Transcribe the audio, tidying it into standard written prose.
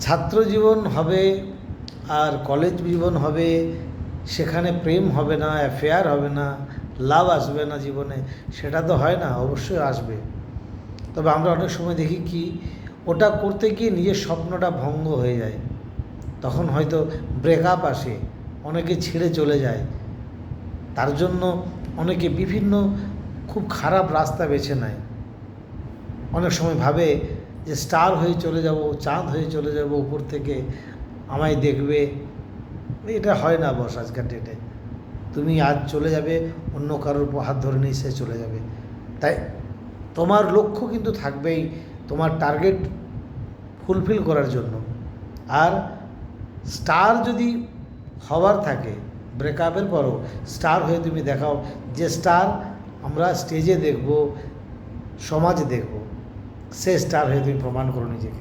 ছাত্র জীবন হবে আর কলেজ জীবন হবে, সেখানে প্রেম হবে না, অ্যাফেয়ার হবে না, লাভ আসবে না জীবনে, সেটা তো হয় না, অবশ্যই আসবে। তবে আমরা অনেক সময় দেখি কি, ওটা করতে গিয়ে নিজের স্বপ্নটা ভঙ্গ হয়ে যায়, তখন হয়তো ব্রেকআপ আসে, অনেকে ছেড়ে চলে যায়, তার জন্য অনেকে বিভিন্ন খুব খারাপ রাস্তা বেছে নেয়। অনেক সময় ভাবে যে স্টার হয়ে চলে যাব, চাঁদ হয়ে চলে যাব উপর থেকে, আমায় দেখবে। এটা হয় না বস আজকের ডেটে। তুমি আজ চলে যাবে, অন্য কারোর হাত ধরে নিয়ে সে চলে যাবে। তাই তোমার লক্ষ্য কিন্তু থাকবেই তোমার টার্গেট ফুলফিল করার জন্য। আর স্টার যদি হওয়ার থাকে, ব্রেকআপের পরও স্টার হয়ে তুমি দেখাও, যে স্টার আমরা স্টেজে দেখব, সমাজে দেখব, সে স্টার হয়ে তুমি প্রমাণ করো নিজেকে।